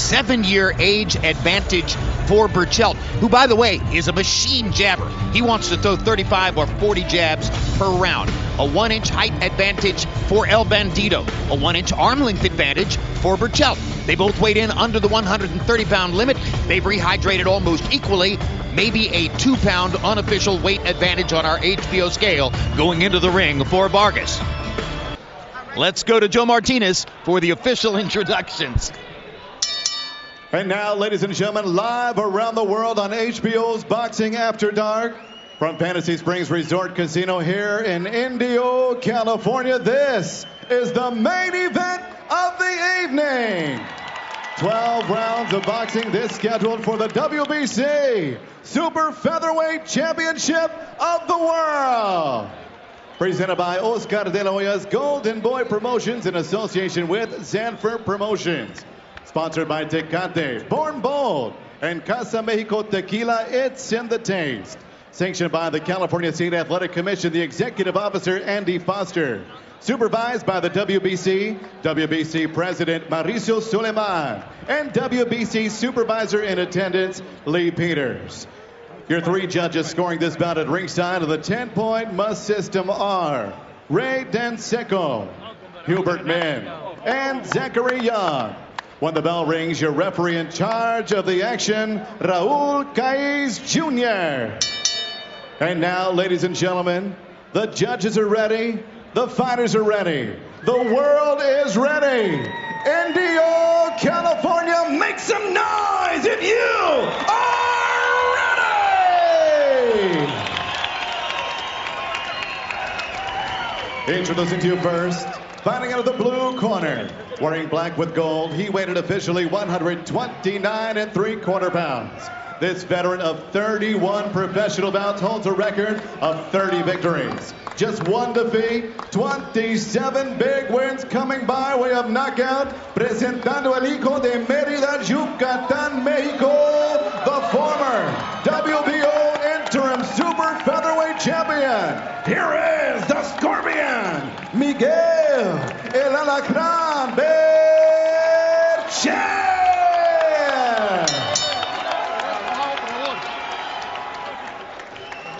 7-year age advantage for Berchelt, who, by the way, is a machine jabber. He wants to throw 35 or 40 jabs per round. A 1-inch height advantage for El Bandito. A 1-inch arm length advantage for Berchelt. They both weighed in under the 130-pound limit. They've rehydrated almost equally. Maybe a 2-pound unofficial weight advantage on our HBO scale going into the ring for Vargas. Let's go to Joe Martinez for the official introductions. And now, ladies and gentlemen, live around the world on HBO's Boxing After Dark from Fantasy Springs Resort Casino here in Indio, California. This is the main event of the evening. 12 rounds of boxing, this scheduled for the WBC Super Featherweight Championship of the World. Presented by Oscar de la Hoya's Golden Boy Promotions in association with Zanfer Promotions. Sponsored by Tecate, Born Bold, and Casa Mexico Tequila, it's in the taste. Sanctioned by the California State Athletic Commission, the Executive Officer, Andy Foster. Supervised by the WBC President, Mauricio Suleiman, and WBC Supervisor in attendance, Lee Peters. Your 3 judges scoring this bout at ringside of the 10-point must system are Ray Danseco, Hubert Min, and Zachary Young. When the bell rings, your referee in charge of the action, Raul Caiz Jr. And now, ladies and gentlemen, the judges are ready, the fighters are ready, the world is ready. Indio, California, make some noise if you are ready! Introducing to you first, fighting out of the blue corner, wearing black with gold, he weighed officially 129 3/4 pounds. This veteran of 31 professional bouts holds a record of 30 victories. Just 1 defeat, 27 big wins coming by way of knockout. Presentando el hijo de Mérida, Yucatán, Mexico, the former WBO interim super featherweight champion. Here is the Scorpion, Miguel, el Alacrán Berchelt.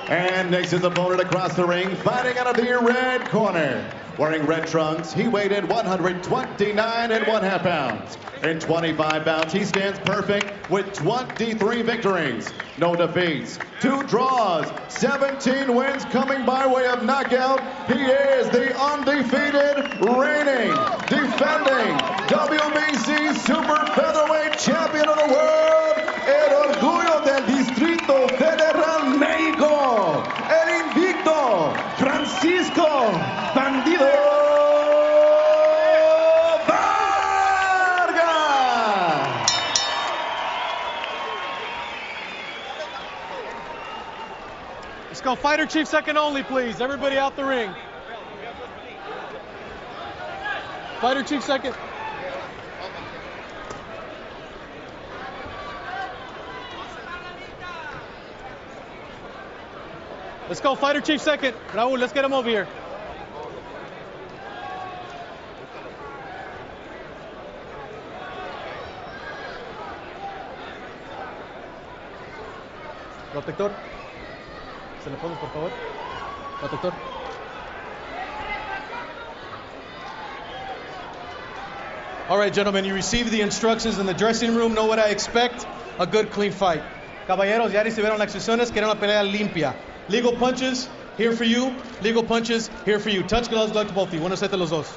And next his opponent across the ring, fighting out of the red corner. Wearing red trunks, he weighed in 129 1/2 pounds. In 25 bouts, he stands perfect with 23 victories, no defeats, 2 draws, 17 wins coming by way of knockout. He is the undefeated, reigning, defending WBC Super Featherweight Champion of the World, el orgullo del Distrito Federal México, el invicto Francisco Bandido Vargas. Let's go fighter chief second only, please. Everybody out the ring. Fighter chief second. Let's go fighter chief second. Raul, let's get him over here. Protector. Se le pone, por favor. Protector. All right, gentlemen, you received the instructions in the dressing room. Know what I expect? A good, clean fight. Caballeros, ya recibieron las instrucciones. Quieren una pelea limpia. Legal punches, here for you. Legal punches, here for you. Touch gloves, luck to both of you. Buenos sete los dos.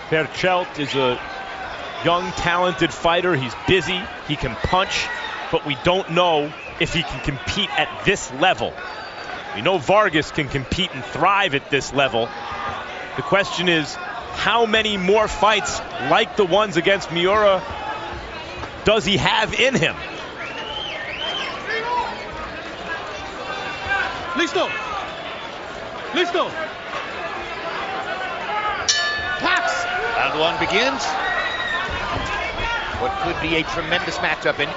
Berchelt is a young, talented fighter. He's busy. He can punch, but we don't know if he can compete at this level. We know Vargas can compete and thrive at this level. The question is, how many more fights like the ones against Miura does he have in him? Listo. Listo. Taps. Round 1 begins. What could be a tremendous matchup, and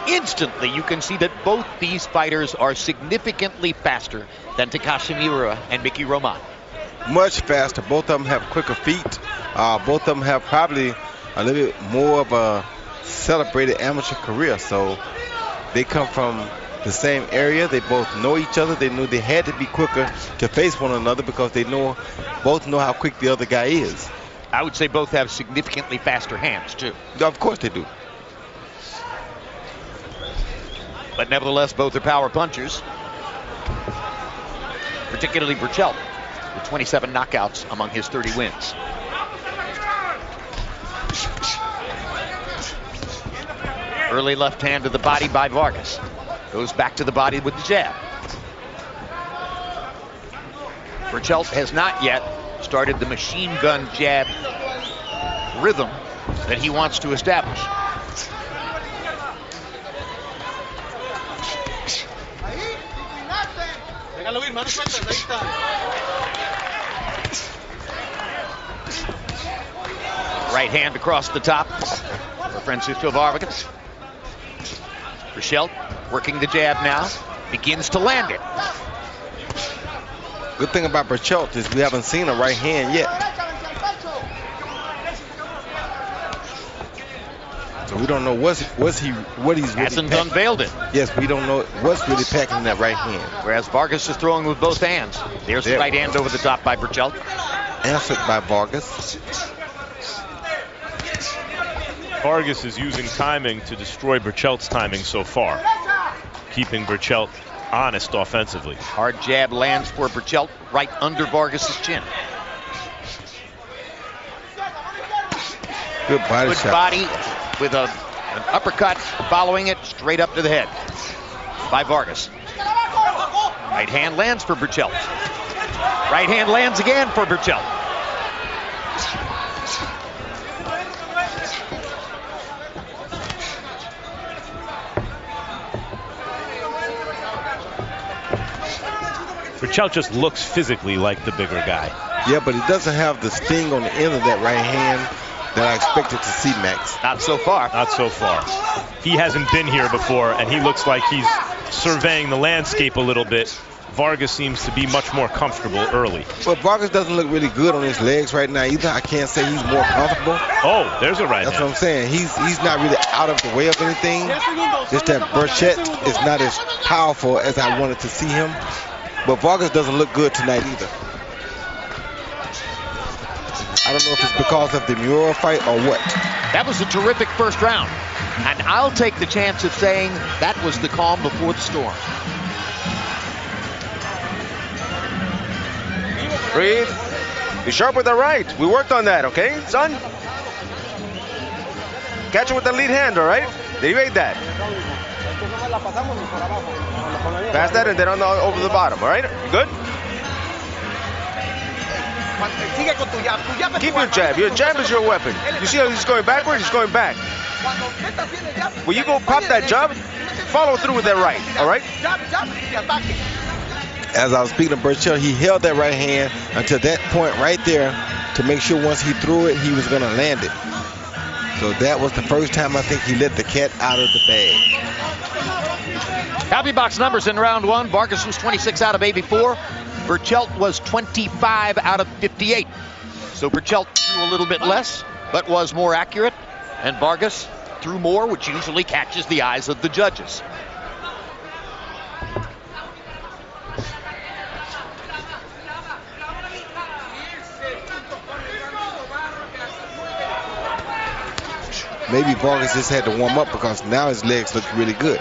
instantly you can see that both these fighters are significantly faster than Takashi Miura and Mickey Roman. Much faster. Both of them have quicker feet. Both of them have probably a little bit more of a celebrated amateur career. So they come from the same area. They both know each other. They knew they had to be quicker to face one another because they both know how quick the other guy is. I would say both have significantly faster hands, too. Of course they do. But nevertheless, both are power punchers. Particularly Berchelt, with 27 knockouts among his 30 wins. Early left hand to the body by Vargas. Goes back to the body with the jab. Berchelt has not yet started the machine gun jab rhythm that he wants to establish. Right hand across the top for Francisco Vargas. Berchelt working the jab now, begins to land it. Good thing about Berchelt is we haven't seen a right hand yet. So we don't know what he's really hasn't packing. Unveiled it. Yes, we don't know what's really packing in that right hand. Whereas Vargas is throwing with both hands. There's the right hand over the top by Berchelt. Answered by Vargas. Vargas is using timing to destroy Berchelt's timing so far, keeping Berchelt honest offensively. Hard jab lands for Berchelt right under Vargas' chin. Good body Good shot. body with an uppercut following it straight up to the head by Vargas. Right hand lands for Berchelt. Right hand lands again for Berchelt. Berchelt just looks physically like the bigger guy. Yeah, but he doesn't have the sting on the end of that right hand that I expected to see, Max. Not so far. Not so far. He hasn't been here before, and he looks like he's surveying the landscape a little bit. Vargas seems to be much more comfortable early. But Vargas doesn't look really good on his legs right now either. I can't say he's more comfortable. Oh, there's a right That's hand. what I'm saying. He's not really out of the way of anything. Just that Berchelt is not as powerful as I wanted to see him. But Vargas doesn't look good tonight either. I don't know if it's because of the Mural fight or what. That was a terrific first round. And I'll take the chance of saying that was the calm before the storm. Breathe. Be sharp with the right. We worked on that, okay, son? Catch it with the lead hand, all right? There you ate that. Pass that and then over the bottom, all right? You good? Keep your jab. Your jab is your weapon. You see how he's going backwards? He's going back. When you go pop that jab, follow through with that right, all right? As I was speaking to Berchelt, he held that right hand until that point right there to make sure once he threw it, he was going to land it. So that was the first time I think he let the cat out of the bag. Copy box numbers in round one. Vargas was 26 out of 84. Berchelt was 25 out of 58. So Berchelt threw a little bit less, but was more accurate. And Vargas threw more, which usually catches the eyes of the judges. Maybe Vargas just had to warm up because now his legs look really good.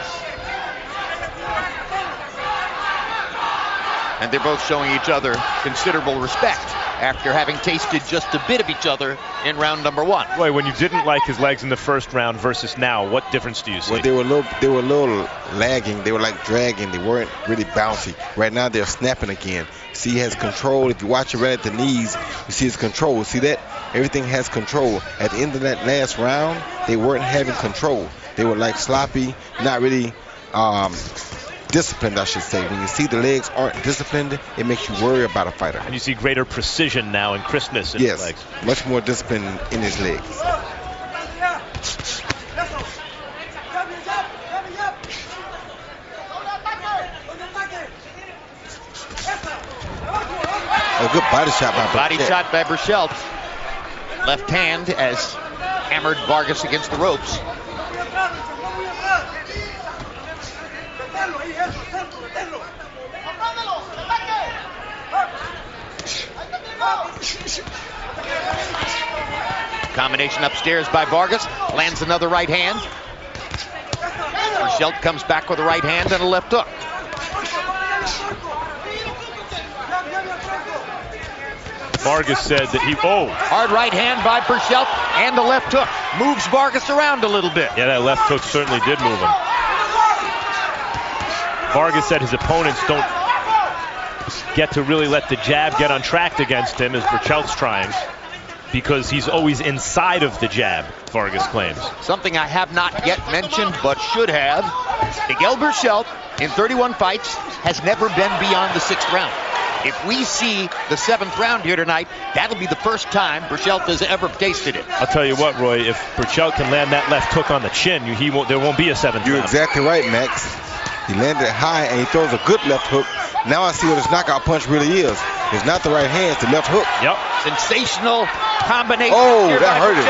And they're both showing each other considerable respect after having tasted just a bit of each other in round number one. Roy, when you didn't like his legs in the first round versus now, what difference do you see? Well, they were a little lagging. They were like dragging. They weren't really bouncy. Right now they're snapping again. See, he has control. If you watch it right at the knees, you see his control. See that? Everything has control. At the end of that last round, they weren't having control. They were like sloppy, not really disciplined, I should say. When you see the legs aren't disciplined, it makes you worry about a fighter. And you see greater precision now and crispness in his legs. Yes, much more discipline in his legs. A good body shot by Berchelt. Body shot by Berchelt. Left hand as hammered Vargas against the ropes. Combination upstairs by Vargas, lands another right hand. Berchelt comes back with a right hand and a left hook. Vargas said that hard right hand by Berchelt and the left hook moves Vargas around a little bit. Yeah, that left hook certainly did move him. Vargas said his opponents don't get to really let the jab get untracked against him, as Berchelt's trying, because he's always inside of the jab, Vargas claims. Something I have not yet mentioned, but should have. Miguel Berchelt, in 31 fights, has never been beyond the 6th round. If we see the 7th round here tonight, that'll be the first time Berchelt has ever tasted it. I'll tell you what, Roy, if Berchelt can land that left hook on the chin, there won't be a 7th round. You're exactly right, Max. He landed high and he throws a good left hook. Now I see what his knockout punch really is. It's not the right hand, it's the left hook. Yep. Sensational combination. Oh, that hurt him.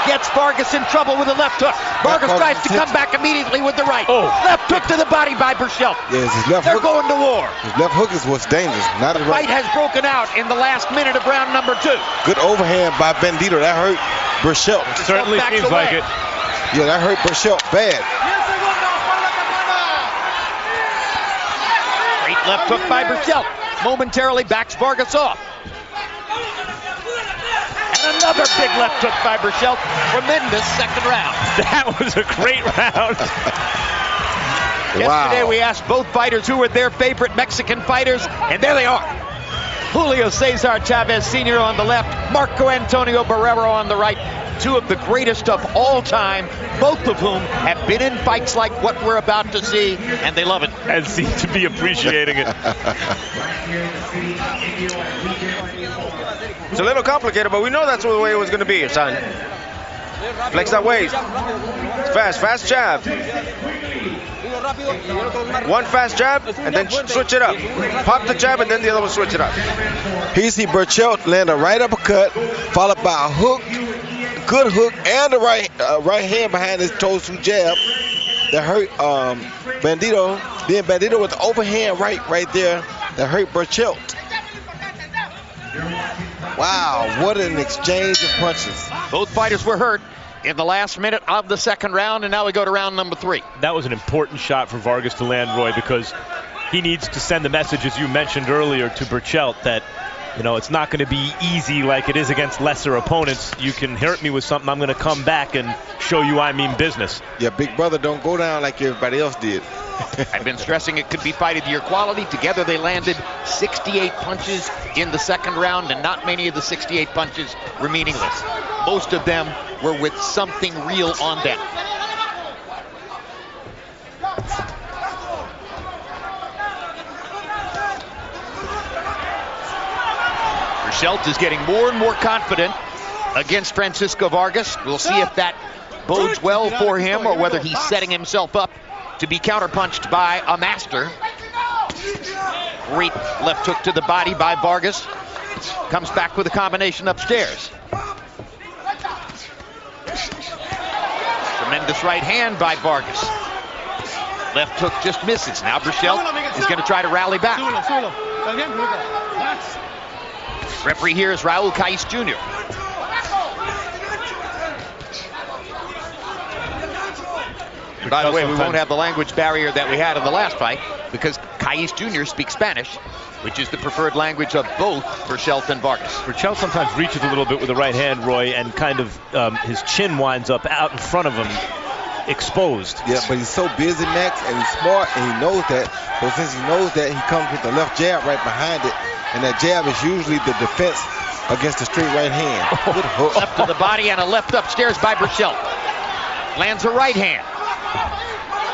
Gets Vargas in trouble with a left hook. Vargas tries to come back immediately with the right. Left hook to the body by Berchelt. Yes, his left They're hook. going to war. His left hook is what's dangerous, not his right. Fight has broken out in the last minute of round number 2. Good overhand by Bandito. That hurt Berchelt. Certainly seems like it. Yeah, that hurt Berchelt bad. Great left hook by Berchelt. Momentarily backs Vargas off. And another big left hook by Berchelt. Tremendous 2nd round. That was a great round. Yesterday we asked both fighters who were their favorite Mexican fighters, and there they are. Julio Cesar Chavez Sr. on the left, Marco Antonio Barrero on the right. 2 of the greatest of all time, both of whom have been in fights like what we're about to see, and they love it. And seem to be appreciating it. It's a little complicated, but we know that's the way it was going to be, son. Flex that waist. Fast jab. One fast jab, and then switch it up. Pop the jab, and then the other one switch it up. Here you see Berchelt land a right uppercut, followed by a hook, good hook, and a right hand behind his toes-through jab. That hurt Bandito. Then Bandito with the overhand right there. That hurt Berchelt. Wow, what an exchange of punches. Both fighters were hurt in the last minute of the 2nd round, and now we go to round number 3. That was an important shot for Vargas to land, Roy, because he needs to send the message, as you mentioned earlier, to Berchelt that, it's not going to be easy like it is against lesser opponents. You can hurt me with something, I'm going to come back and show you I mean business. Yeah, big brother don't go down like everybody else did. I've been stressing it could be fight of the year quality. Together they landed 68 punches in the 2nd round, and not many of the 68 punches were meaningless. Most of them were with something real on them. Berchelt is getting more and more confident against Francisco Vargas. We'll see if that bodes well for him or whether he's setting himself up to be counterpunched by a master. Great left hook to the body by Vargas. Comes back with a combination upstairs. Tremendous right hand by Vargas. Left hook just misses. Now Berchelt is going to try to rally back. Referee here is Raul Cais Jr. By the way, we won't have the language barrier that we had in the last fight because Cais Jr. speaks Spanish, which is the preferred language of both Berchelt and Vargas. Berchelt sometimes reaches a little bit with the right hand, Roy, and kind of his chin winds up out in front of him, exposed. Yeah, but he's so busy, Max, and he's smart, and he knows that. But since he knows that, he comes with the left jab right behind it, and that jab is usually the defense against the straight right hand. Good hook. Left to the body and a left upstairs by Berchelt. Lands a right hand.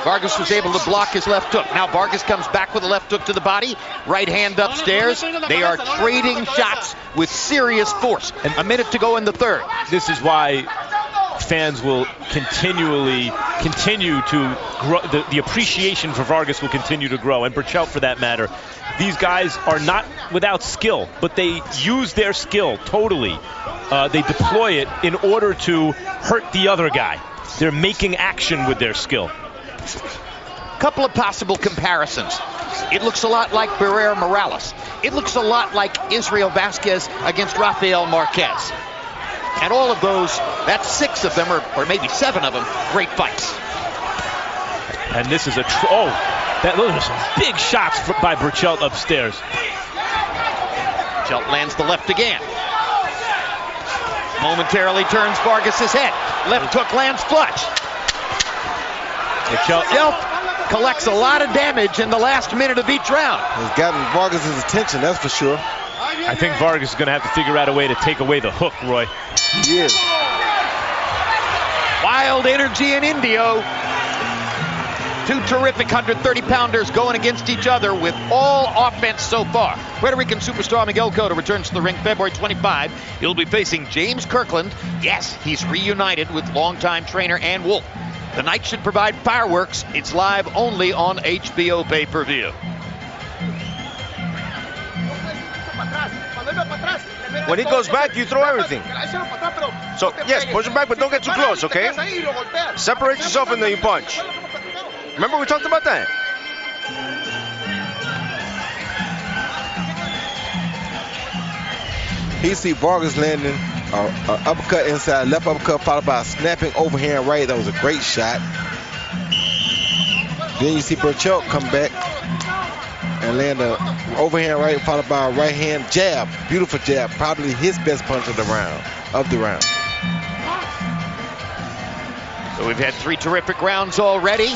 Vargas was able to block his left hook. Now Vargas comes back with a left hook to the body. Right hand upstairs. They are trading shots with serious force. And a minute to go in the 3rd. This is why fans will continue to grow. The appreciation for Vargas will continue to grow, and Berchelt for that matter. These guys are not without skill, but they use their skill totally. They deploy it in order to hurt the other guy. They're making action with their skill. Couple of possible comparisons. It looks a lot like Barrera Morales. It looks a lot like Israel Vasquez against Rafael Marquez. And all of those, that's 6 of them, or maybe 7 of them, great fights. And this is those are some big shots by Berchelt upstairs. Berchelt lands the left again. Momentarily turns Vargas's head. Left hook lands flush. Berchelt collects a lot of damage in the last minute of each round. He's gotten Vargas' attention, that's for sure. I think Vargas is going to have to figure out a way to take away the hook, Roy. He is. Wild energy in Indio. 2 terrific 130-pounders going against each other with all offense so far. Puerto Rican superstar Miguel Cotto returns to the ring February 25. He'll be facing James Kirkland. Yes, he's reunited with longtime trainer Ann Wolfe. The night should provide fireworks. It's live only on HBO pay-per-view. When he goes back, you throw everything. So, yes, push him back, but don't get too close, okay? Separate yourself and then you punch. Remember we talked about that? He see Vargas landing an uppercut inside, left uppercut followed by a snapping overhand right. That was a great shot. Then you see Berchelt come back and land an overhand right followed by a right hand jab. Beautiful jab, probably his best punch of the round. So we've had 3 terrific rounds already.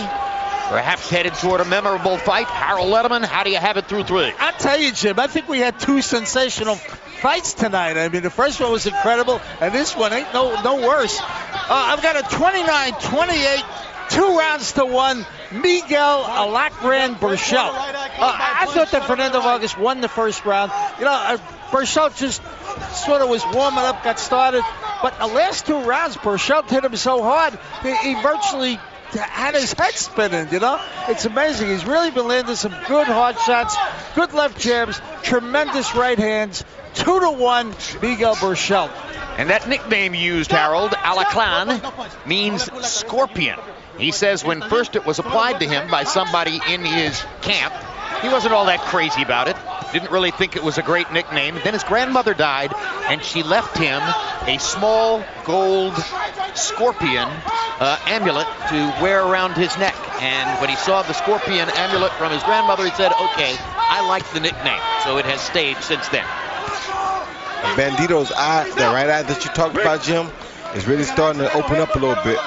Perhaps headed toward a memorable fight. Harold Letterman, how do you have it through 3? I'll tell you, Jim, I think we had 2 sensational fights tonight. I mean, the first one was incredible, and this one ain't no worse. I've got a 29-28, 2 rounds to 1. Miguel Alacran Berchelt. I thought that Fernando Vargas won the first round. You know, Berchelt just sort of was warming up, got started. But the last 2 rounds, Berchelt hit him so hard, he virtually had his head spinning, you know? It's amazing. He's really been landing some good hard shots, good left jabs, tremendous right hands. 2-1, Miguel Berchelt. And that nickname used, Harold, Alaclan, means scorpion. He says when first it was applied to him by somebody in his camp, he wasn't all that crazy about it. Didn't really think it was a great nickname. Then his grandmother died, and she left him a small gold scorpion amulet to wear around his neck. And when he saw the scorpion amulet from his grandmother, he said, okay, I like the nickname. So it has stayed since then. Bandito's eye, the right eye that you talked about, Jim, is really starting to open up a little bit.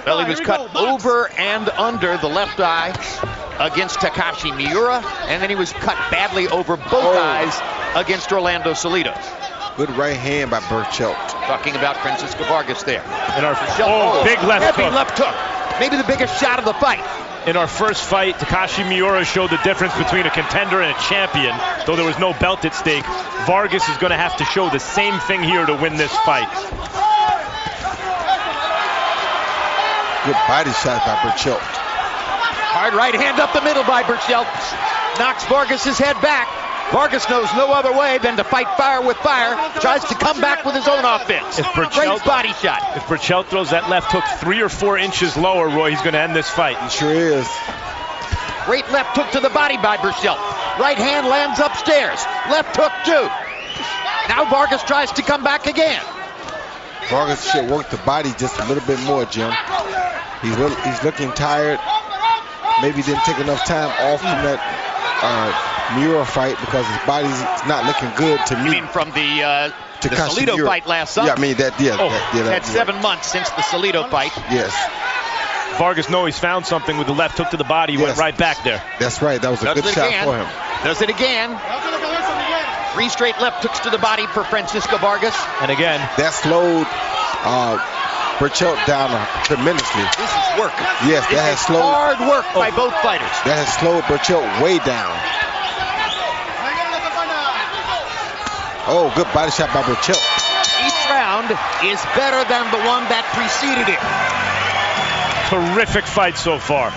Well, he was cut over and under the left eye against Takashi Miura, and then he was cut badly over both eyes against Orlando Salido. Good right hand by Berchelt. Talking about Francisco Vargas there. And our big left heavy hook. left hook. Maybe the biggest shot of the fight. In our first fight, Takashi Miura showed the difference between a contender and a champion. Though there was no belt at stake, Vargas is going to have to show the same thing here to win this fight. Good body shot by Berchelt. Hard right hand up the middle by Berchelt. Knocks Vargas's head back. Vargas knows no other way than to fight fire with fire. Tries to come back with his own offense. Great body shot. If Berchelt throws that left hook 3 or 4 inches lower, Roy, he's going to end this fight. He sure is. Great left hook to the body by Berchelt. Right hand lands upstairs. Left hook too. Now Vargas tries to come back again. Vargas should work the body just a little bit more, Jim. He's looking tired. Maybe didn't take enough time off from that Miura fight because his body's not looking good to me. You mean from the Salido fight last summer? Yeah, I mean that. Yeah, had 7 months since the Salido fight. Yes. Vargas knows he's found something with the left hook to the body. He went right back there. That's right. That was a good shot for him. Does it again. 3 straight left hooks to the body for Francisco Vargas. And again, that slowed Berchelt down tremendously. This is work. Yes, that has slowed. Hard work by both fighters. That has slowed Berchelt way down. Oh, good body shot by Berchelt. Each round is better than the one that preceded it. Terrific fight so far.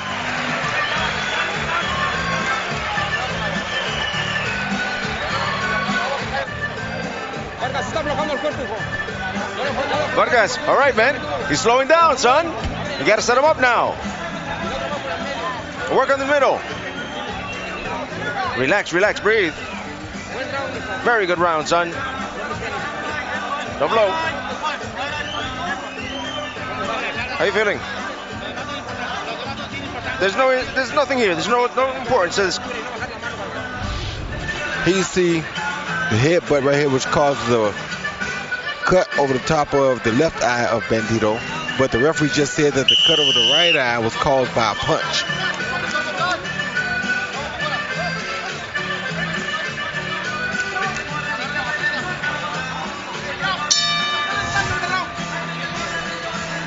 Vargas, all right, man. He's slowing down, son. You got to set him up now. Work on the middle. Relax, relax, breathe. Very good round, son. Don't blow. How you feeling? There's nothing here. There's no importance. Here you see the headbutt right here, which caused the cut over the top of the left eye of Bandito. But the referee just said that the cut over the right eye was caused by a punch.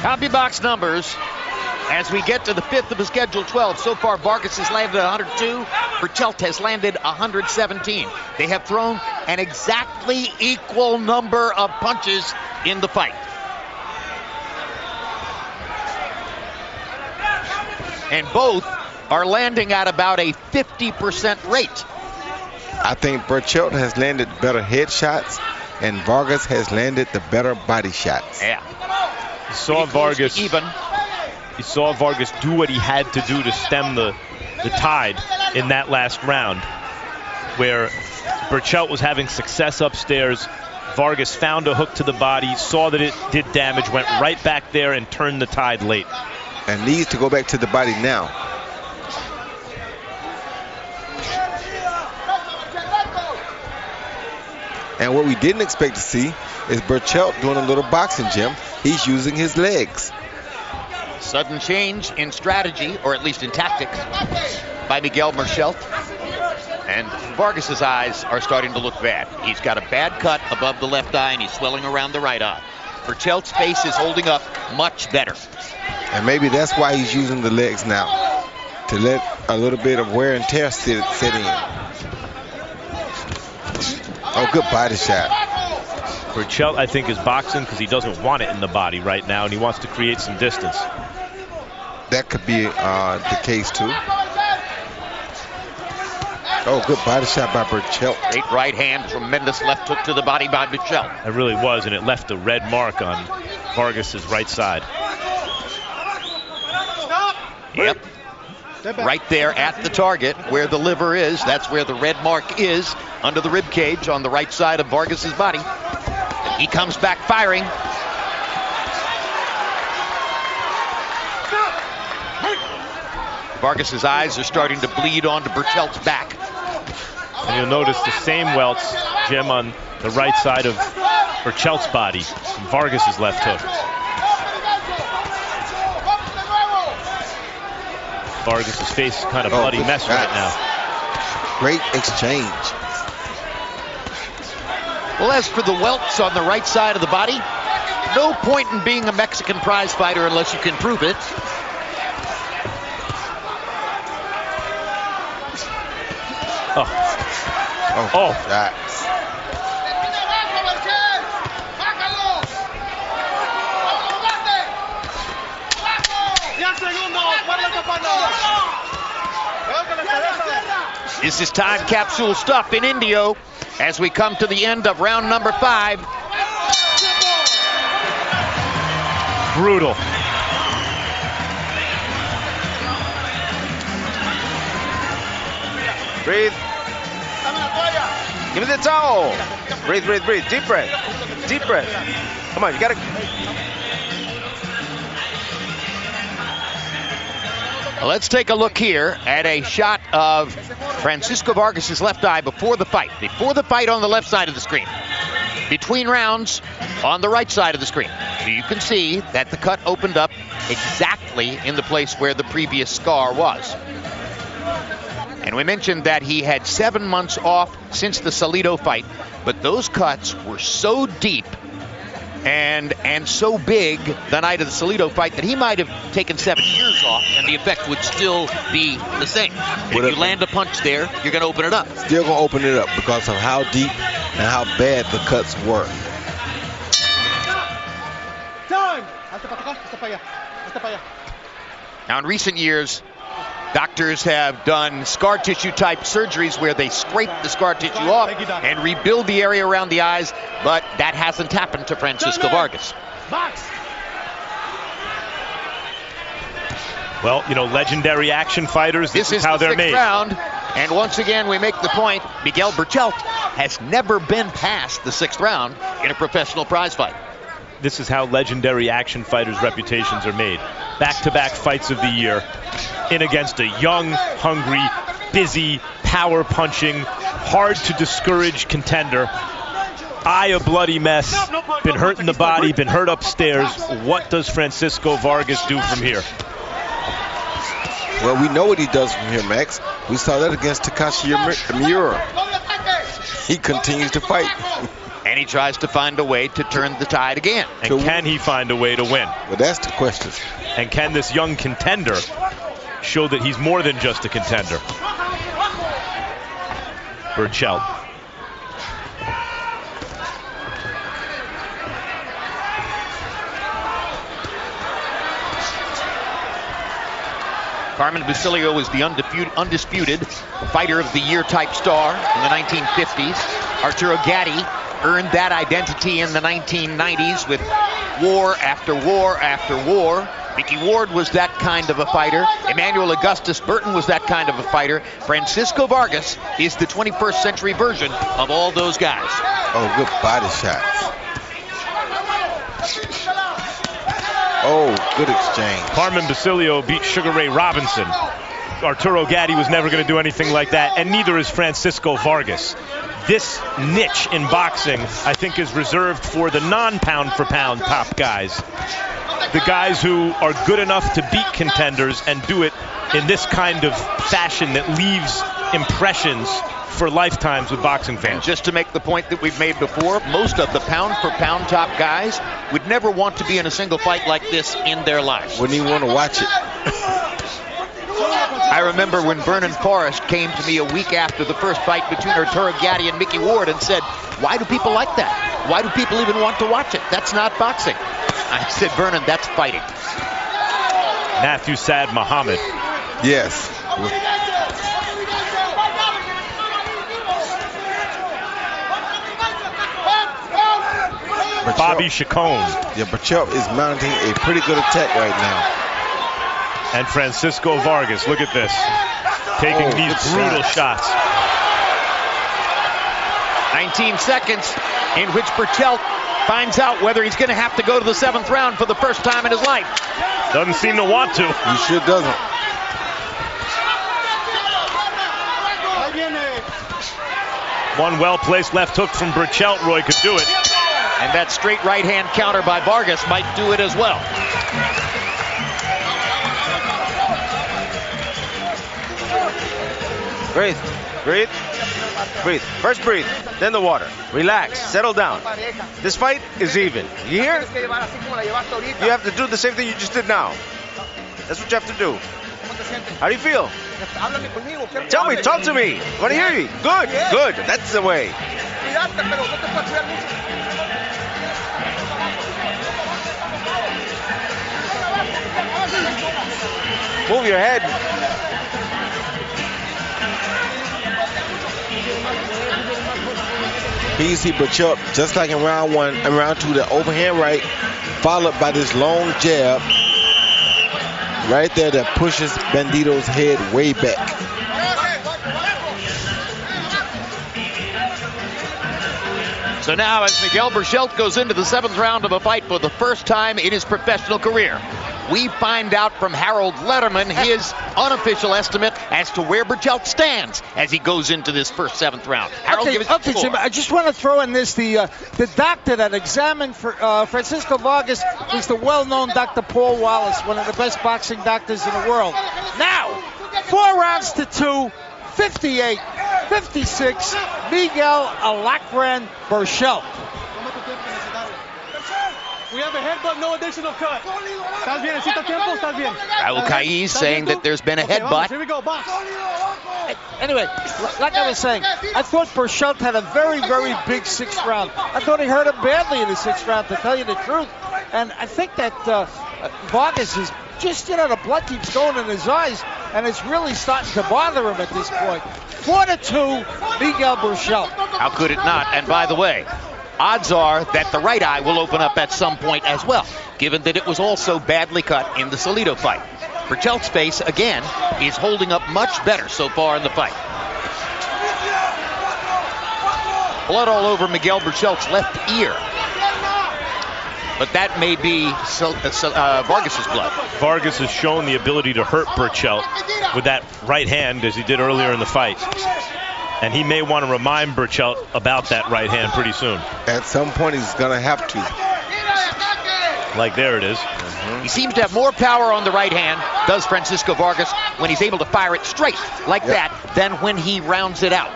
Copy box numbers as we get to the 5th of the scheduled 12. So far, Vargas has landed 102. Berchelt has landed 117. They have thrown an exactly equal number of punches in the fight. And both are landing at about a 50% rate. I think Berchelt has landed better headshots, and Vargas has landed the better body shots. Yeah. You saw Vargas do what he had to do to stem the tide in that last round, where Berchelt was having success upstairs. Vargas found a hook to the body, saw that it did damage, went right back there and turned the tide late. And needs to go back to the body now. And what we didn't expect to see is Berchelt doing a little boxing, Jim. He's using his legs. Sudden change in strategy, or at least in tactics, by Miguel Berchelt. And Vargas's eyes are starting to look bad. He's got a bad cut above the left eye, and he's swelling around the right eye. Berchelt's face is holding up much better. And maybe that's why he's using the legs now, to let a little bit of wear and tear set in. Oh, good body shot. Berchelt, I think, is boxing because he doesn't want it in the body right now, and he wants to create some distance. That could be the case, too. Oh, good body shot by Berchelt. Great right hand, tremendous left hook to the body by Berchelt. It really was, and it left a red mark on Vargas's right side. Yep. Right there at the target where the liver is. That's where the red mark is, under the rib cage on the right side of Vargas's body. He comes back firing. Vargas's eyes are starting to bleed onto Berchelt's back. And you'll notice the same welts, Jim, on the right side of Berchelt's body from Vargas's left hook. Vargas's face is kind of bloody mess right now. Great exchange. Well, as for the welts on the right side of the body, no point in being a Mexican prize fighter unless you can prove it. Oh. This is time capsule stuff in Indio as we come to the end of round number 5. Brutal. Breathe. Give me the towel. Breathe, breathe, breathe. Deep breath. Deep breath. Come on, you gotta. Let's take a look here at a shot of Francisco Vargas's left eye before the fight. Before the fight on the left side of the screen. Between rounds on the right side of the screen. So you can see that the cut opened up exactly in the place where the previous scar was. And we mentioned that he had 7 months off since the Salido fight, but those cuts were so deep and so big the night of the Salido fight that he might have taken 7 years off and the effect would still be the same. If you land a punch there, you're going to open it up. Still going to open it up because of how deep and how bad the cuts were. Now, in recent years, doctors have done scar tissue type surgeries where they scrape the scar tissue off and rebuild the area around the eyes, but that hasn't happened to Francisco Vargas. Well, you know, legendary action fighters, this is how the they're made. Round, and once again, we make the point, Miguel Berchelt has never been past the 6th round in a professional prize fight. This is how legendary action fighters' reputations are made. Back-to-back fights of the year in against a young, hungry, busy, power-punching, hard-to-discourage contender. Eye a bloody mess, been hurt in the body, been hurt upstairs. What does Francisco Vargas do from here? Well, we know what he does from here, Max. We saw that against Takashi Miura. He continues to fight. And he tries to find a way to turn the tide again. And can he find a way to win? Well, that's the question. And can this young contender show that he's more than just a contender? Berchelt. Carmen Basilio was the undisputed fighter of the year type star in the 1950s. Arturo Gatti earned that identity in the 1990s with war after war after war. Mickey Ward was that kind of a fighter. Emmanuel Augustus Burton was that kind of a fighter. Francisco Vargas is the 21st century version of all those guys. Oh, good body shots. Oh, good exchange. Carmen Basilio beat Sugar Ray Robinson. Arturo Gatti was never going to do anything like that, and neither is Francisco Vargas. This niche in boxing, I think, is reserved for the non-pound-for-pound top guys. The guys who are good enough to beat contenders and do it in this kind of fashion that leaves impressions for lifetimes with boxing fans. And just to make the point that we've made before, most of the pound-for-pound top guys would never want to be in a single fight like this in their lives. Wouldn't even want to watch it. I remember when Vernon Forrest came to me a week after the first fight between Arturo Gatti and Mickey Ward and said, "Why do people like that? Why do people even want to watch it? That's not boxing." I said, "Vernon, that's fighting." Matthew Sad Muhammad. Yes. Bobby Chacon. Yeah, Berchelt is mounting a pretty good attack right now. And Francisco Vargas, look at this. Taking these brutal shots. 19 seconds in which Berchelt finds out whether he's going to have to go to the 7th round for the first time in his life. Doesn't seem to want to. He sure doesn't. One well-placed left hook from Berchelt, Roy could do it. And that straight right-hand counter by Vargas might do it as well. Breathe, breathe, breathe. First breathe, then the water. Relax, settle down. This fight is even. You hear? You have to do the same thing you just did now. That's what you have to do. How do you feel? Tell me, talk to me. I want to hear you. Good, good. That's the way. Move your head. Here you see Berchelt, just like in round 1 and round 2, the overhand right, followed by this long jab right there that pushes Bandito's head way back. So now as Miguel Berchelt goes into the 7th round of a fight for the first time in his professional career, we find out from Harold Letterman his unofficial estimate as to where Berchelt stands as he goes into this first 7th round. Harold, give us the score. Jim, I just want to throw in this, the doctor that examined for Francisco Vargas was the well-known Dr. Paul Wallace, one of the best boxing doctors in the world. Now, 4 rounds to 2, 58-56, Miguel Alacran Berchelt. We have a headbutt, no additional cut. ¿Estás bien? ¿Necesita tiempo? ¿Estás bien? Raul Caiz saying that there's been a headbutt. Here we go, box. Anyway, like I was saying, I thought Berchelt had a very, very big 6th round. I thought he hurt him badly in the 6th round, to tell you the truth. And I think that Vargas is just, the blood keeps going in his eyes, and it's really starting to bother him at this point. 4-2, Miguel Berchelt. How could it not? And by the way, odds are that the right eye will open up at some point as well, given that it was also badly cut in the Salido fight. Berchelt's face, again, is holding up much better so far in the fight. Blood all over Miguel Berchelt's left ear. But that may be Vargas's blood. Vargas has shown the ability to hurt Berchelt with that right hand, as he did earlier in the fight. And he may want to remind Berchelt about that right hand pretty soon. At some point, he's going to have to. Like, there it is. He seems to have more power on the right hand, does Francisco Vargas, when he's able to fire it straight like that than when he rounds it out.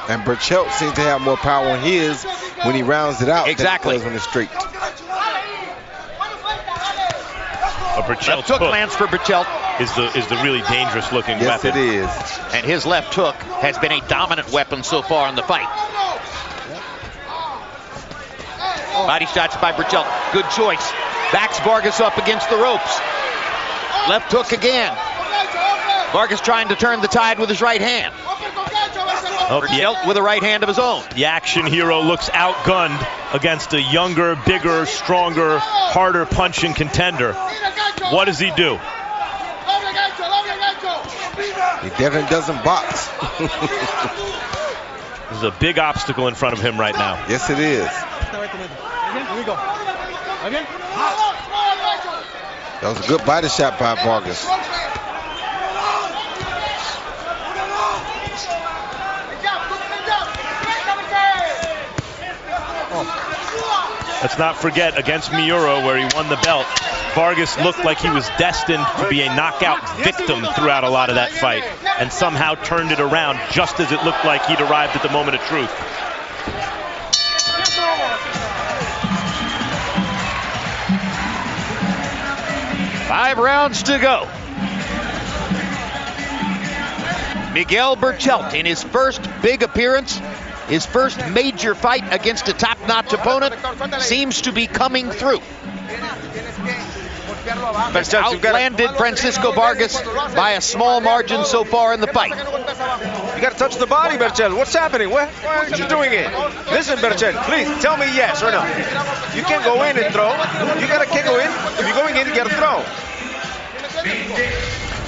And Berchelt seems to have more power on his when he rounds it out exactly than he does when it's straight. A Berchelt hook lands for Berchelt. Is the really dangerous looking weapon. Yes, it is. And his left hook has been a dominant weapon so far in the fight. Body shots by Berchelt. Good choice. Backs Vargas up against the ropes. Left hook again. Vargas trying to turn the tide with his right hand. Berchelt with a right hand of his own. The action hero looks outgunned against a younger, bigger, stronger, harder punching contender. What does he do? He definitely doesn't box. There's a big obstacle in front of him right now. Yes, it is. That was a good body shot by Vargas. Let's not forget, against Miura, where he won the belt, Vargas looked like he was destined to be a knockout victim throughout a lot of that fight, and somehow turned it around just as it looked like he'd arrived at the moment of truth. Five rounds to go. Miguel Berchelt in his first big appearance, his first major fight against a top-notch opponent, seems to be coming through. Outlanded Francisco Vargas by a small margin so far in the fight. You got to touch the body, Berchelt. What's happening? Why aren't you doing it? Listen, Berchelt, please tell me yes or no. You can't go in and throw. You can't go in. If you're going in, you got to throw.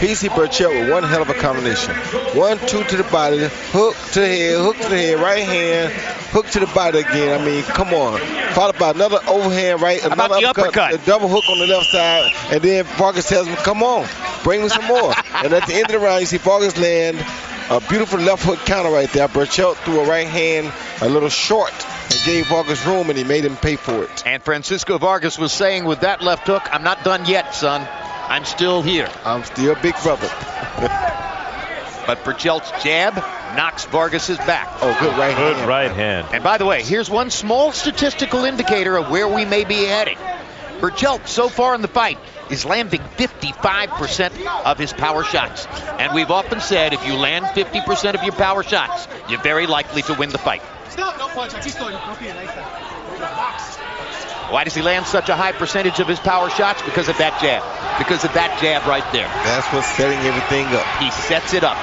PC Berchelt with one hell of a combination. 1-2 to the body, hook to the head, right hand, hook to the body again. I mean, come on. Followed by another overhand right, another uppercut, a double hook on the left side, and then Vargas tells him, come on, bring me some more. And at the end of the round, you see Vargas land a beautiful left hook counter right there. Berchelt threw a right hand a little short and gave Vargas room, and he made him pay for it. And Francisco Vargas was saying with that left hook, I'm not done yet, son. I'm still here. I'm still big brother. But Berchelt's jab knocks Vargas's back. Oh, good right hand. Good right hand. And by the way, here's one small statistical indicator of where we may be heading. Berchelt, so far in the fight, is landing 55% of his power shots. And we've often said if you land 50% of your power shots, you're very likely to win the fight. Why does he land such a high percentage of his power shots? Because of that jab. Because of that jab right there. That's what's setting everything up. He sets it up.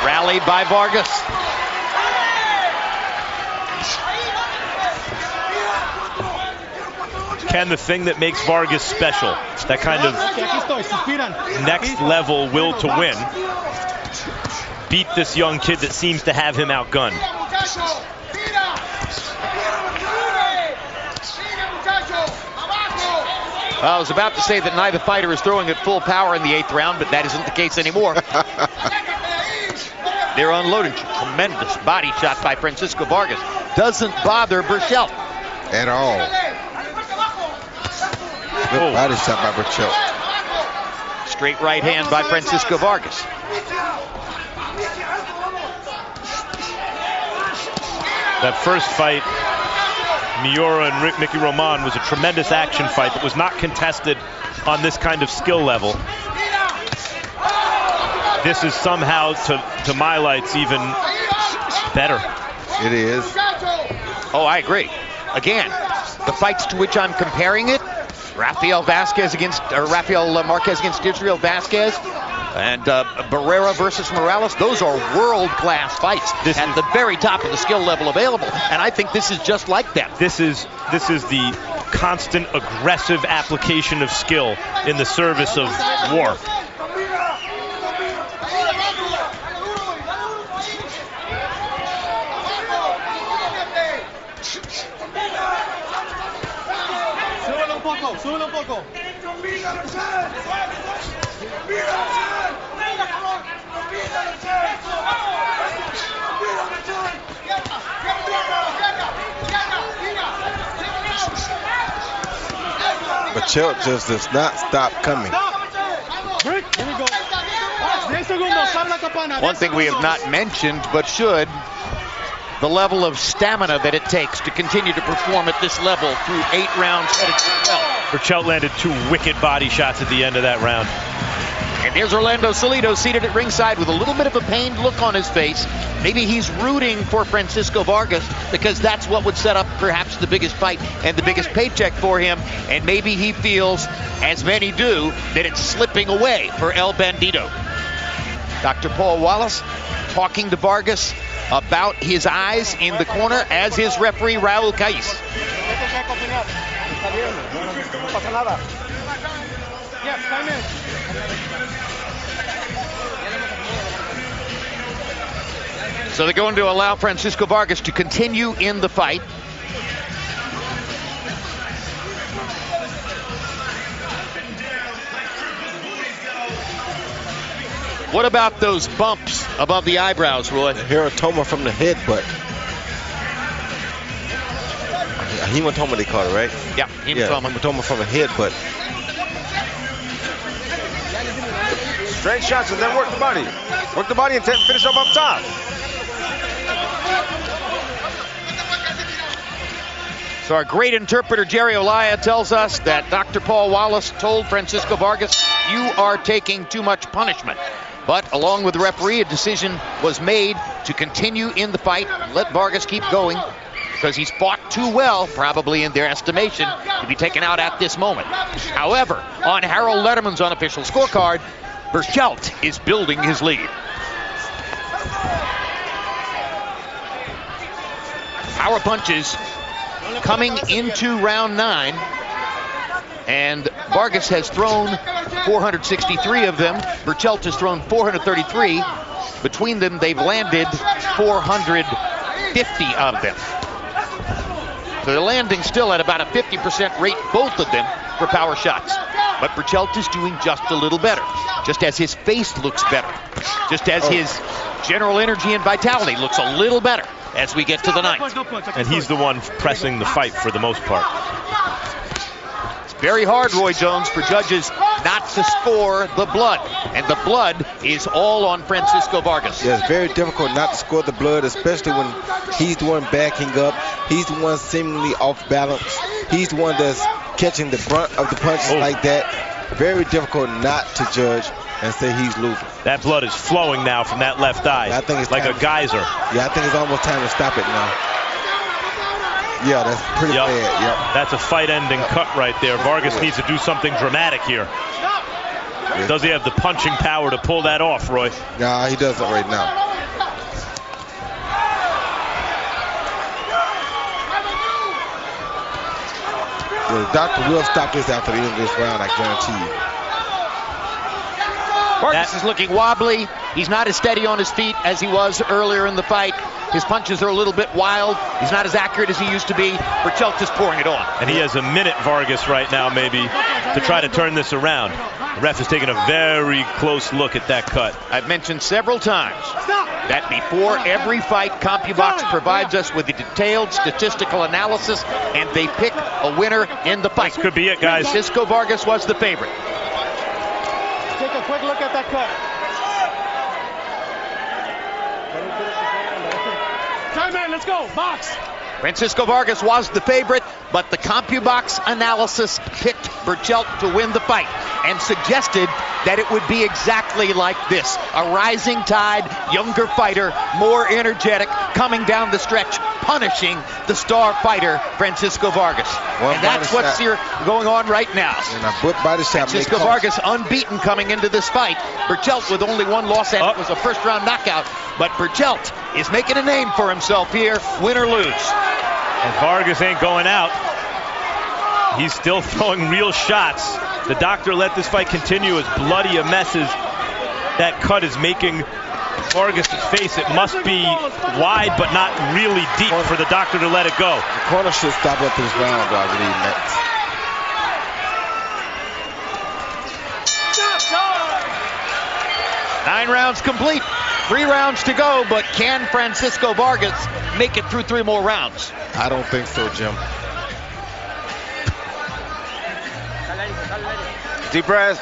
Rallied by Vargas. Ken, the thing that makes Vargas special, that kind of next level will to win, beat this young kid that seems to have him outgunned. I was about to say that neither fighter is throwing at full power in the 8th round, but that isn't the case anymore. They're unloading. Tremendous body shot by Francisco Vargas. Doesn't bother Berchelt at all. Good body shot by Berchelt. Straight right hand by Francisco Vargas. That first fight, Miura and Mickey Roman, was a tremendous action fight that was not contested on this kind of skill level. This is somehow, to my lights, even better. It is. Oh, I agree. Again, the fights to which I'm comparing it, Rafael Marquez against Israel Vasquez, and Barrera versus Morales, those are world-class fights at the very top of the skill level available, and I think this is just like that. This is the constant aggressive application of skill in the service of war. Súbelo un poco. Berchelt just does not stop coming. One thing we have not mentioned, but should, the level of stamina that it takes to continue to perform at this level through 8 rounds headed to the belt. Berchelt landed 2 wicked body shots at the end of that round. And there's Orlando Salido seated at ringside with a little bit of a pained look on his face. Maybe he's rooting for Francisco Vargas because that's what would set up perhaps the biggest fight and the biggest paycheck for him. And maybe he feels, as many do, that it's slipping away for El Bandito. Dr. Paul Wallace talking to Vargas about his eyes in the corner as his referee Raul Caiz. So they're going to allow Francisco Vargas to continue in the fight. What about those bumps above the eyebrows, Roy? Hematoma from the headbutt. Hematoma they call it, right? Yeah, hematoma. Hematoma from the headbutt. Straight shots and then work the body. Work the body and finish up top. So our great interpreter, Jerry Olaya, tells us that Dr. Paul Wallace told Francisco Vargas, you are taking too much punishment. But along with the referee, a decision was made to continue in the fight, let Vargas keep going, because he's fought too well, probably in their estimation, to be taken out at this moment. However, on Harold Letterman's unofficial scorecard, Berchelt is building his lead. Power punches coming into round 9, and Vargas has thrown 463 of them. Berchelt has thrown 433. Between them, they've landed 450 of them. So they're landing still at about a 50% rate, both of them, for power shots. But Berchelt is doing just a little better, just as his face looks better, just as his general energy and vitality looks a little better as we get to the 9th. And he's the one pressing the fight for the most part. It's very hard, Roy Jones, for judges not to score the blood. And the blood is all on Francisco Vargas. Yeah, it's very difficult not to score the blood, especially when he's the one backing up. He's the one seemingly off balance. He's the one that's catching the brunt of the punches like that. Very difficult not to judge and say he's losing. That blood is flowing now from that left eye. I think it's like a geyser. Yeah, I think it's almost time to stop it now. Yeah, that's pretty bad. Yep. That's a fight-ending cut right there. Vargas needs to do something dramatic here. Does he have the punching power to pull that off, Roy? Nah, he doesn't right now. The doctor will stop this after the end of this round, I guarantee you. Vargas is looking wobbly. He's not as steady on his feet as he was earlier in the fight. His punches are a little bit wild. He's not as accurate as he used to be. Berchelt is pouring it on. And he has a minute, Vargas, right now, maybe, to try to turn this around. The ref is taking a very close look at that cut. I've mentioned several times that before every fight, CompuBox provides us with a detailed statistical analysis, and they pick a winner in the fight. This could be it, guys. Francisco Vargas was the favorite. Take a quick look at that cut. Time man, let's go. Box. Francisco Vargas was the favorite, but the CompuBox analysis picked Berchelt to win the fight and suggested that it would be exactly like this. A rising tide, younger fighter, more energetic, coming down the stretch, punishing the star fighter, Francisco Vargas. And that's what's here going on right now. And a foot body shot. Francisco Vargas unbeaten coming into this fight. Berchelt with only one loss, and it was a first-round knockout. But Berchelt is making a name for himself here, win or lose. And Vargas ain't going out. He's still throwing real shots. The doctor let this fight continue as bloody a mess as that cut is making Vargas' face. It must be wide but not really deep for the doctor to let it go. The corner should stop up this round, I believe, Max. Nine rounds complete. 3 rounds to go, but can Francisco Vargas make it through 3 more rounds? I don't think so, Jim. Deep breath.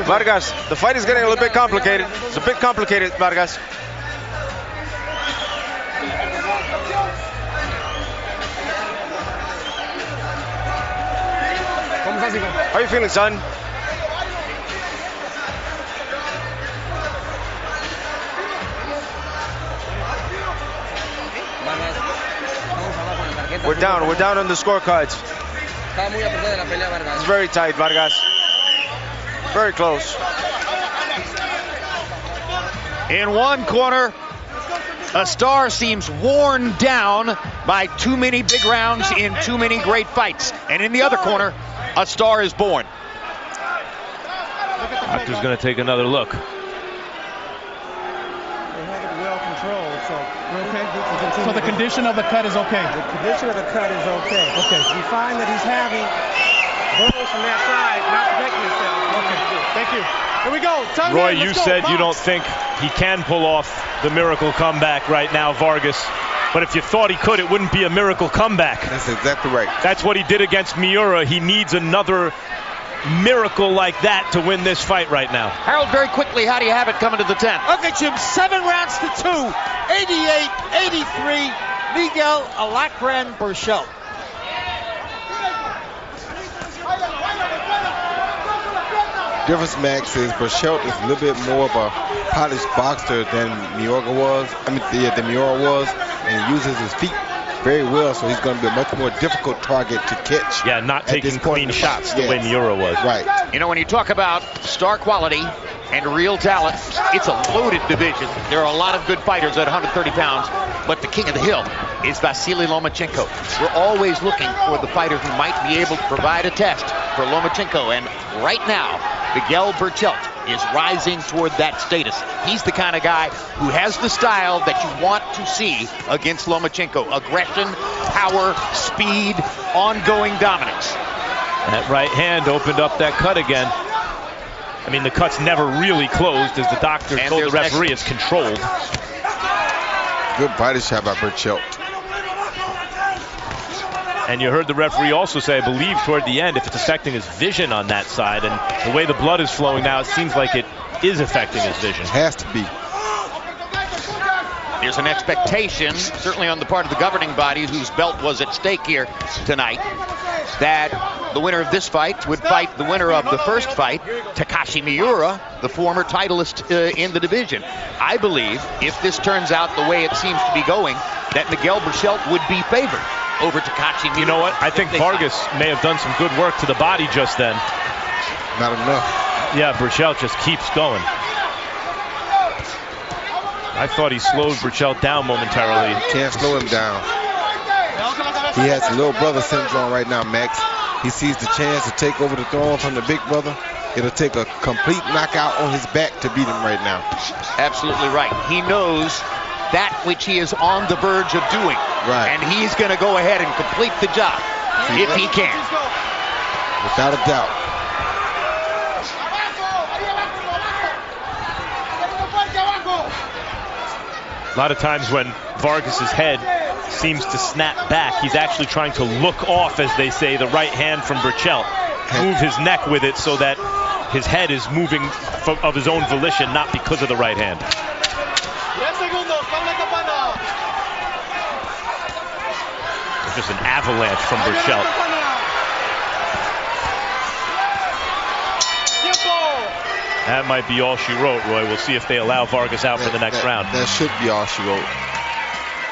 Vargas, the fight is getting a little bit complicated. It's a bit complicated, Vargas. How are you feeling, son? We're down on the scorecards. It's very tight, Vargas. Very close. In one corner, a star seems worn down by too many big rounds in too many great fights. And in the other corner, a star is born. Doctor's going to take another look. So the condition of the cut is okay? The condition of the cut is okay. Okay. We find that he's having blows from that side, not protecting himself. Okay. Thank you. Here we go. Time Roy, in. you Let's go. said you don't Box. think he can pull off the miracle comeback right now, Vargas. But if you thought he could, it wouldn't be a miracle comeback. That's exactly right. That's what he did against Miura. He needs another miracle like that to win this fight right now. Harold, very quickly, how do you have it coming to the 10th? Okay, Jim, 7 rounds to 2. 88-83. Miguel Alacran Berchelt. Difference, Max, is Berchelt is a little bit more of a polished boxer than Miura was, and he uses his feet very well, so he's going to be a much more difficult target to catch. Yeah, not taking clean shots the way Miura was. Right. You know, when you talk about star quality and real talent, it's a loaded division. There are a lot of good fighters at 130 pounds, but the king of the hill is Vasily Lomachenko. We're always looking for the fighter who might be able to provide a test for Lomachenko, and right now, Miguel Berchelt is rising toward that status. He's the kind of guy who has the style that you want to see against Lomachenko. Aggression, power, speed, ongoing dominance. That right hand opened up that cut again. I mean, the cut's never really closed, as the doctor And told the there's referee it's controlled. Good body shot by Berchelt. And you heard the referee also say, I believe, toward the end, if it's affecting his vision on that side, and the way the blood is flowing now, it seems like it is affecting his vision. It has to be. There's an expectation, certainly on the part of the governing body, whose belt was at stake here tonight, that the winner of this fight would fight the winner of the first fight, Takashi Miura, the former titleist in the division. I believe, if this turns out the way it seems to be going, that Miguel Berchelt would be favored over Takashi Miura. You know what? I think Vargas may have done some good work to the body just then. Not enough. Yeah, Berchelt just keeps going. I thought he slowed Berchelt down momentarily. Can't slow him down. He has little brother syndrome right now, Max. He sees the chance to take over the throne from the big brother. It'll take a complete knockout on his back to beat him right now. Absolutely right. He knows that which he is on the verge of doing. Right. And he's going to go ahead and complete the job if he can. Without a doubt. A lot of times when Vargas's head seems to snap back, he's actually trying to look off, as they say, the right hand from Berchelt, move his neck with it so that his head is moving of his own volition, not because of the right hand. just an avalanche from Berchelt. That might be all she wrote, Roy. We'll see if they allow Vargas out for the next round. That should be all she wrote.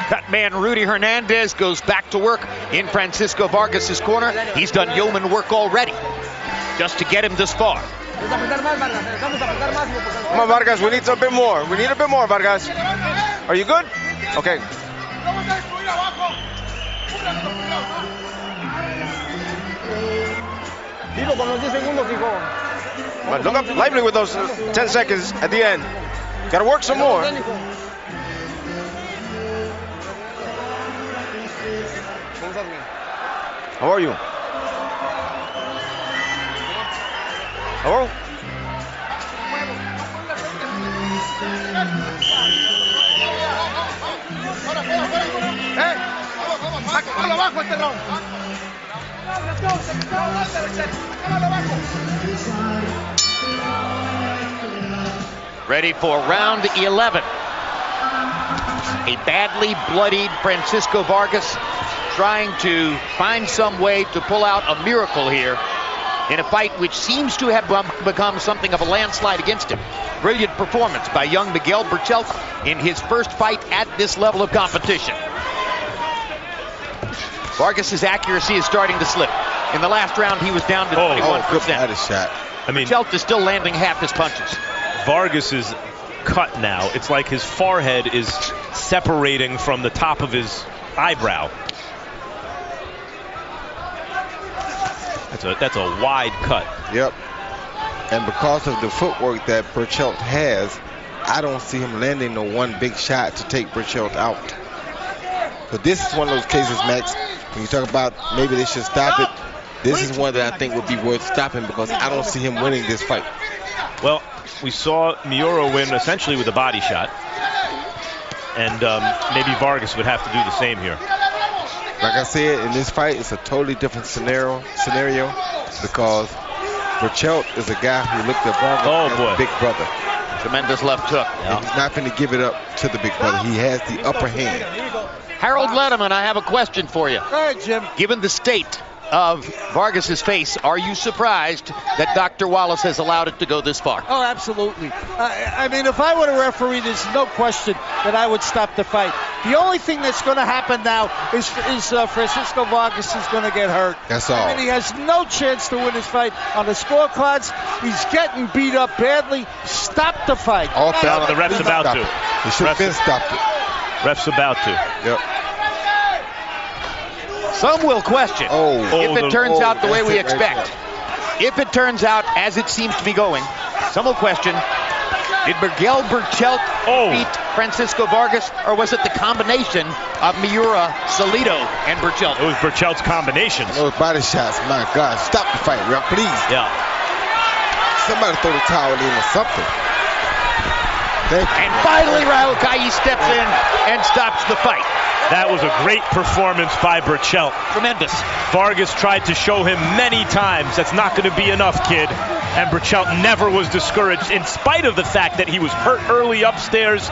Cut man Rudy Hernandez goes back to work in Francisco Vargas's corner. He's done yeoman work already just to get him this far. Come on, Vargas, we need a bit more. We need a bit more, Vargas. Are you good? Okay. But look up lively with those 10 seconds at the end. Gotta work some more. How are you? Hello? Ready for round 11. A badly bloodied Francisco Vargas trying to find some way to pull out a miracle here in a fight which seems to have become something of a landslide against him. Brilliant performance by young Miguel Berchelt in his first fight at this level of competition. Vargas's accuracy is starting to slip. In the last round, he was down to 21%. Good body shot. I mean, Berchelt is still landing half his punches. Vargas is cut now. It's like his forehead is separating from the top of his eyebrow. That's a wide cut. Yep. And because of the footwork that Berchelt has, I don't see him landing no one big shot to take Berchelt out. But this is one of those cases, Max, when you talk about maybe they should stop it, this is one that I think would be worth stopping because I don't see him winning this fight. Well, we saw Miura win essentially with a body shot. And maybe Vargas would have to do the same here. Like I said, in this fight, it's a totally different scenario because Berchelt is a guy who looked at Vargas as a big brother. Tremendous left hook. And he's not going to give it up to the big brother. He has the upper hand. Harold Letterman, I have a question for you. Go ahead, Jim. Given the state of Vargas's face, are you surprised that Dr. Wallace has allowed it to go this far? Oh, absolutely. I mean, if I were a referee, there's no question that I would stop the fight. The only thing that's going to happen now is Francisco Vargas is going to get hurt. That's all. I mean, he has no chance to win this fight. On the scorecards, he's getting beat up badly. Stop the fight. The ref's about to. He should have been stopped it. Ref's about to. Yep. Some will question if it turns out the way we expect. If it turns out as it seems to be going, some will question, did Miguel Berchelt beat Francisco Vargas, or was it the combination of Miura, Salido, and Berchelt? It was Berchelt's combinations. Those body shots, my God. Stop the fight, ref, please. Yeah. Somebody throw the towel in or something. And finally, Raul Cai steps in and stops the fight. That was a great performance by Berchelt. Tremendous. Vargas tried to show him many times that's not going to be enough, kid. And Berchelt never was discouraged in spite of the fact that he was hurt early upstairs,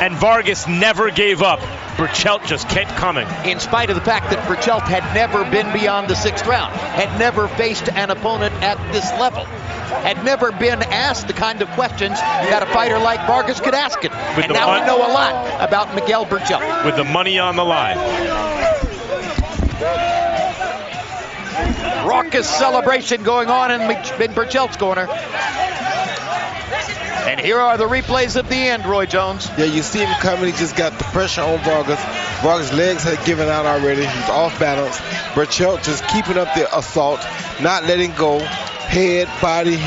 and Vargas never gave up. Berchelt just kept coming. In spite of the fact that Berchelt had never been beyond the 6th round, had never faced an opponent at this level, had never been asked the kind of questions that a fighter like Vargas could ask him. And now we know a lot about Miguel Berchelt. With the money on the line. Raucous celebration going on in Berchelt's corner. And here are the replays of the end, Roy Jones. Yeah, you see him coming. He just got the pressure on Vargas. Vargas' legs had given out already. He's off balance. Berchelt just keeping up the assault, not letting go. Head, body,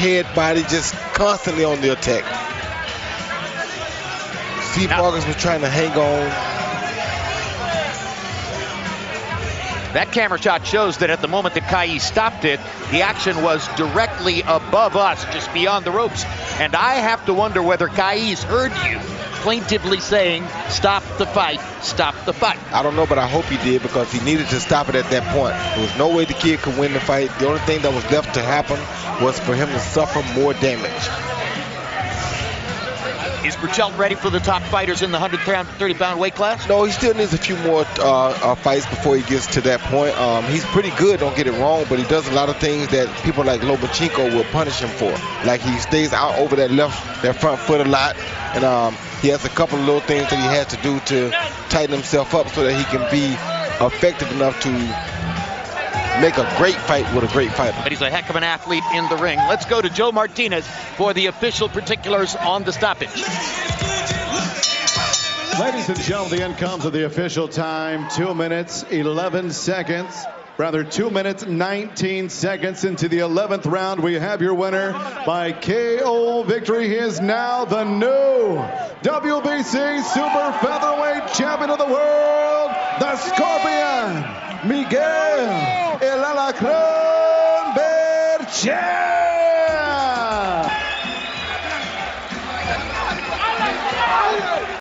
just constantly on the attack. See, Vargas was trying to hang on. That camera shot shows that at the moment that Cai stopped it, the action was directly above us, just beyond the ropes. And I have to wonder whether Cai's heard you plaintively saying, stop the fight, stop the fight. I don't know, but I hope he did because he needed to stop it at that point. There was no way the kid could win the fight. The only thing that was left to happen was for him to suffer more damage. Is Berchelt ready for the top fighters in the 130-pound weight class? No, he still needs a few more fights before he gets to that point. He's pretty good, don't get it wrong, but he does a lot of things that people like Lomachenko will punish him for. Like he stays out over that front foot a lot, and he has a couple of little things that he has to do to tighten himself up so that he can be effective enough to make a great fight with a great fighter. But he's a heck of an athlete in the ring. Let's go to Joe Martinez for the official particulars on the stoppage. Ladies and gentlemen, the end comes of the official time. 2 minutes, 11 seconds. Rather, 2 minutes, 19 seconds into the 11th round. We have your winner by KO victory. He is now the new WBC Super Featherweight Champion of the World, the Scorpion, Miguel El Alacrán Berchelt.